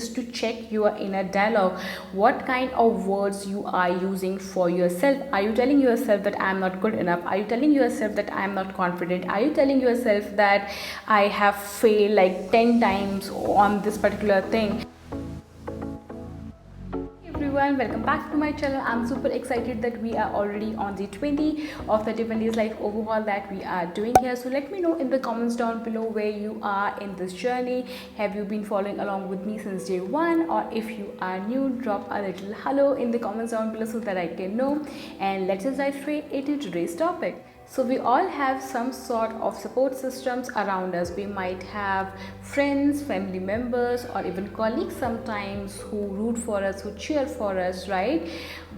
is to check your inner dialogue. What kind of words you are using for yourself? Are you telling yourself that I am not good enough? Are you telling yourself that I am not confident? Are you telling yourself that I have failed like 10 times on this particular thing? Everyone, welcome back to my channel. I'm super excited that we are already on the 20 of the 30 days life overhaul that we are doing here. So let me know in the comments down below where you are in this journey. Have you been following along with me since day one, or if you are new, drop a little hello in the comments down below so that I can know. And let's just dive straight into today's topic. So we all have some sort of support systems around us. We might have friends, family members, or even colleagues sometimes who root for us, who cheer for us, right?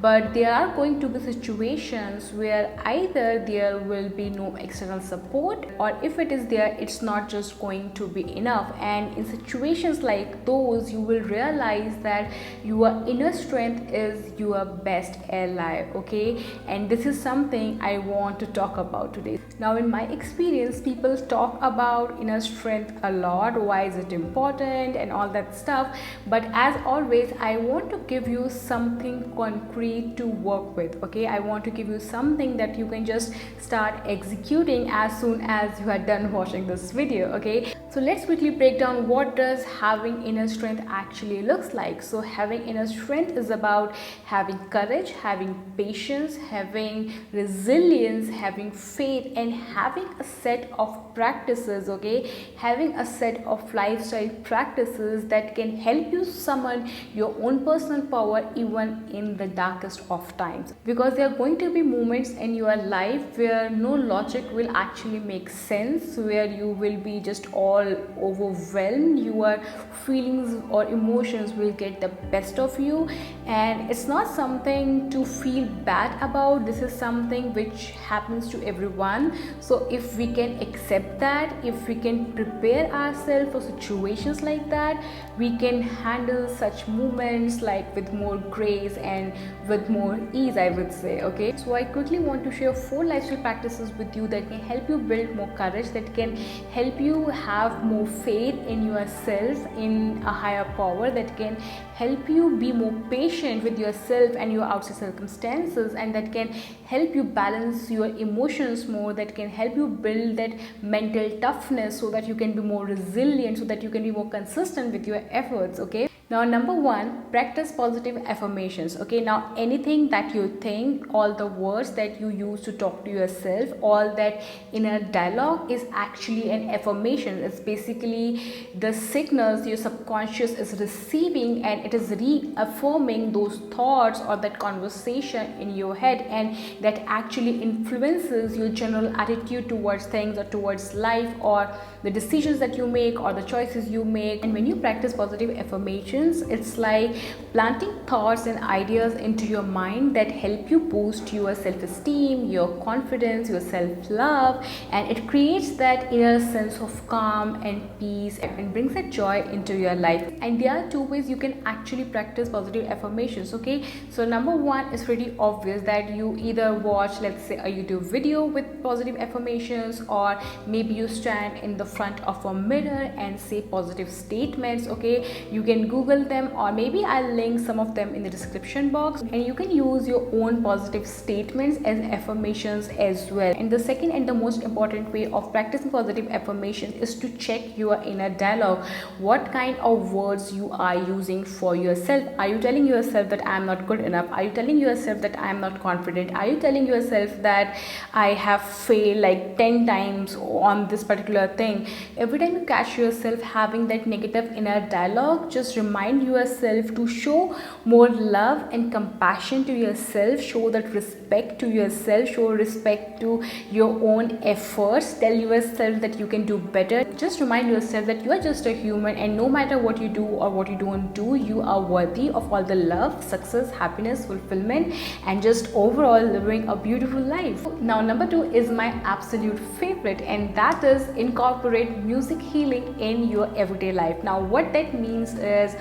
But there are going to be situations where either there will be no external support, or if it is there, it's not just going to be enough. And in situations like those, you will realize that your inner strength is your best ally, okay? And this is something I want to talk about today. Now, in my experience, people talk about inner strength a lot. Why is it important and all that stuff? But as always, I want to give you something concrete to work with, okay? I want to give you something that you can just start executing as soon as you are done watching this video, okay? So let's quickly break down what does having inner strength actually looks like. So having inner strength is about having courage, having patience, having resilience, having faith, and having a set of practices, okay? Having a set of lifestyle practices that can help you summon your own personal power even in the darkest of times. Because there are going to be moments in your life where no logic will actually make sense, where you will be just all overwhelmed. Your feelings or emotions will get the best of you, and it's not something to feel bad about. This is something which happens to everyone. So if we can accept that, if we can prepare ourselves for situations like that, we can handle such moments like with more grace and with more ease, I would say, okay? So I quickly want to share 4 lifestyle practices with you that can help you build more courage, that can help you have more faith in yourself, in a higher power, that can help you be more patient with yourself and your outside circumstances, and that can help you balance your emotions more, that can help you build that mental toughness so that you can be more resilient, so that you can be more consistent with your efforts, okay? Now, number 1, practice positive affirmations, okay? Now, anything that you think, all the words that you use to talk to yourself, all that inner dialogue is actually an affirmation. It's basically the signals your subconscious is receiving, and it is reaffirming those thoughts or that conversation in your head, and that actually influences your general attitude towards things or towards life, or the decisions that you make or the choices you make. And when you practice positive affirmations, it's like planting thoughts and ideas into your mind that help you boost your self-esteem, your confidence, your self-love, and it creates that inner sense of calm and peace and brings that joy into your life. And there are 2 ways you can actually practice positive affirmations, okay? So number 1 is pretty obvious, that you either watch, let's say, a YouTube video with positive affirmations, or maybe you stand in the front of a mirror and say positive statements, okay? You can Google them, or maybe I'll link some of them in the description box, and you can use your own positive statements as affirmations as well. And the second and the most important way of practicing positive affirmation is to check your inner dialogue. What kind of words you are using for yourself? Are you telling yourself that I am not good enough? Are you telling yourself that I am not confident? Are you telling yourself that I have failed like 10 times on this particular thing? Every time you catch yourself having that negative inner dialogue, just remind yourself to show more love and compassion to yourself, show that respect to yourself, show respect to your own efforts, tell yourself that you can do better. Just remind yourself that you are just a human, and no matter what you do or what you don't do, you are worthy of all the love, success, happiness, fulfillment, and just overall living a beautiful life. Now, number 2 is my absolute favorite, and that is incorporate music healing in your everyday life. Now, what that means is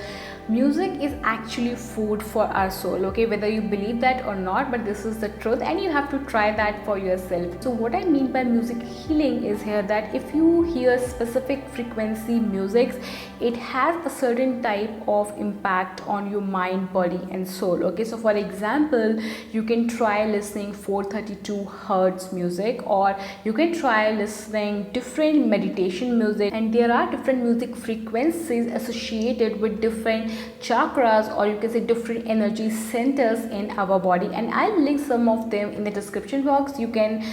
music is actually food for our soul, okay, whether you believe that or not, but this is the truth and you have to try that for yourself. So what I mean by music healing is here that if you hear specific frequency musics, it has a certain type of impact on your mind, body and soul, okay. So for example, you can try listening 432 hertz music, or you can try listening different meditation music, and there are different music frequencies associated with different chakras, or you can say different energy centers in our body, and I'll link some of them in the description box. You can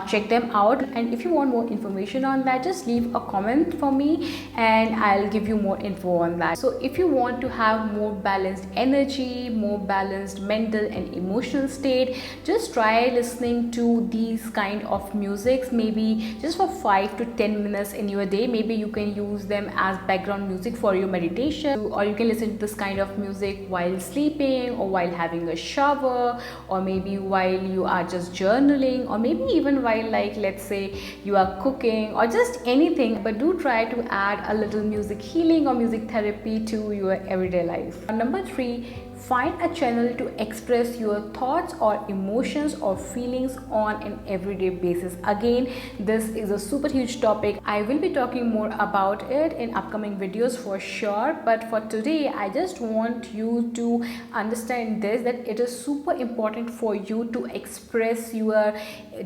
check them out, and if you want more information on that, just leave a comment for me and I'll give you more info on that. So if you want to have more balanced energy, more balanced mental and emotional state, just try listening to these kind of musics, maybe just for 5 to 10 minutes in your day. Maybe you can use them as background music for your meditation, or you can listen to this kind of music while sleeping, or while having a shower, or maybe while you are just journaling, or maybe even while, like, let's say you are cooking, or just anything. But do try to add a little music healing or music therapy to your everyday life. Number 3, find a channel to express your thoughts or emotions or feelings on an everyday basis. Again, this is a super huge topic. I will be talking more about it in upcoming videos for sure, but for today I just want you to understand this, that it is super important for you to express your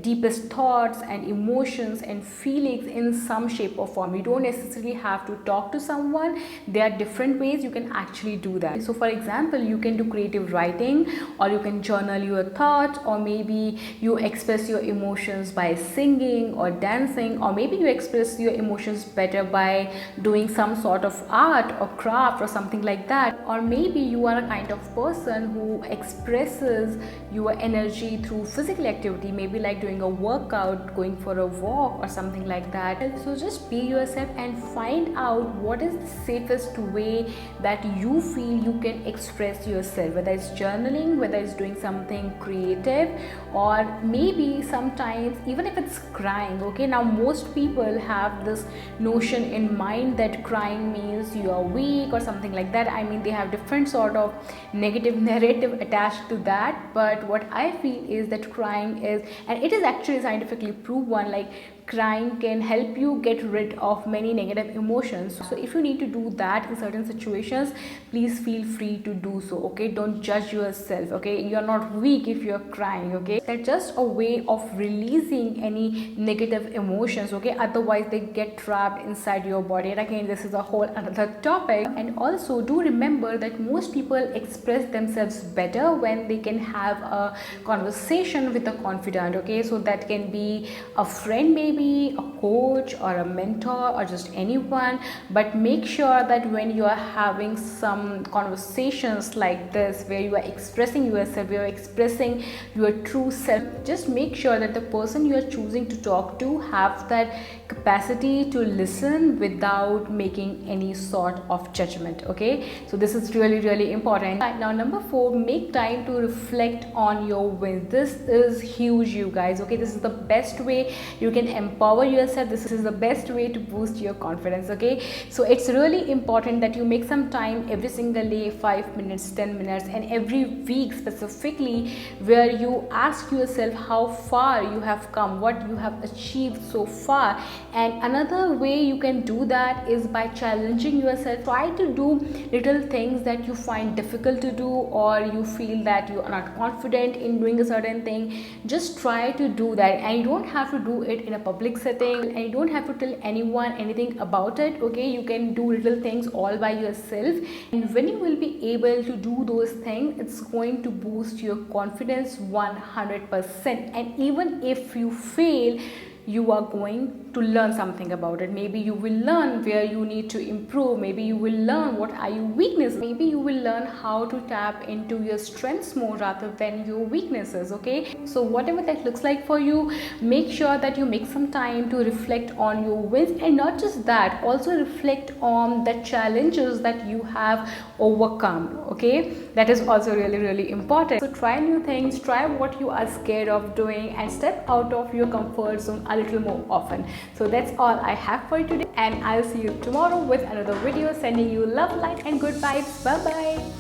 deepest thoughts and emotions and feelings in some shape or form. You don't necessarily have to talk to someone. There are different ways you can actually do that. So for example, you can do creative writing, or you can journal your thoughts, or maybe you express your emotions by singing or dancing, or maybe you express your emotions better by doing some sort of art or craft or something like that. Or maybe you are a kind of person who expresses your energy through physical activity, maybe like doing a workout, going for a walk or something like that. So just be yourself and find out what is the safest way that you feel you can express yourself, whether it's journaling, whether it's doing something creative, or maybe sometimes even if it's crying, okay. Now most people have this notion in mind that crying means you are weak or something like that. I mean, they have different sort of negative narrative attached to that, but what I feel is that crying is, and it is actually scientifically proven, like crying can help you get rid of many negative emotions. So if you need to do that in certain situations, please feel free to do so, okay. Don't judge yourself, okay. You're not weak if you're crying, okay. That's just a way of releasing any negative emotions, okay. Otherwise they get trapped inside your body, and again, this is a whole another topic. And also do remember that most people express themselves better when they can have a conversation with a confidant, okay. So that can be a friend, maybe a coach or a mentor, or just anyone, but make sure that when you are having some conversations like this where you are expressing yourself, you are expressing your true self, just make sure that the person you are choosing to talk to have that capacity to listen without making any sort of judgment, okay. So this is really, really important. Now number 4, make time to reflect on your wins. This is huge, you guys, okay. This is the best way you can empower yourself. This is the best way to boost your confidence, okay. So it's really important that you make some time every single day, 5 minutes, 10 minutes, and every week specifically, where you ask yourself how far you have come, what you have achieved so far. And another way you can do that is by challenging yourself. Try to do little things that you find difficult to do, or you feel that you are not confident in doing a certain thing. Just try to do that, and you don't have to do it in a public setting, and you don't have to tell anyone anything about it, okay. You can do little things all by yourself, and when you will be able to do those things, it's going to boost your confidence 100%. And even if you fail, you are going to learn something about it. Maybe you will learn where you need to improve, maybe you will learn what are your weaknesses, maybe you will learn how to tap into your strengths more rather than your weaknesses, okay. So whatever that looks like for you, make sure that you make some time to reflect on your wins, and not just that, also reflect on the challenges that you have overcome, okay. That is also really, really important. So try new things, try what you are scared of doing, and step out of your comfort zone a little more often. So that's all I have for you today, and I'll see you tomorrow with another video, sending you love, light and good vibes. Bye bye.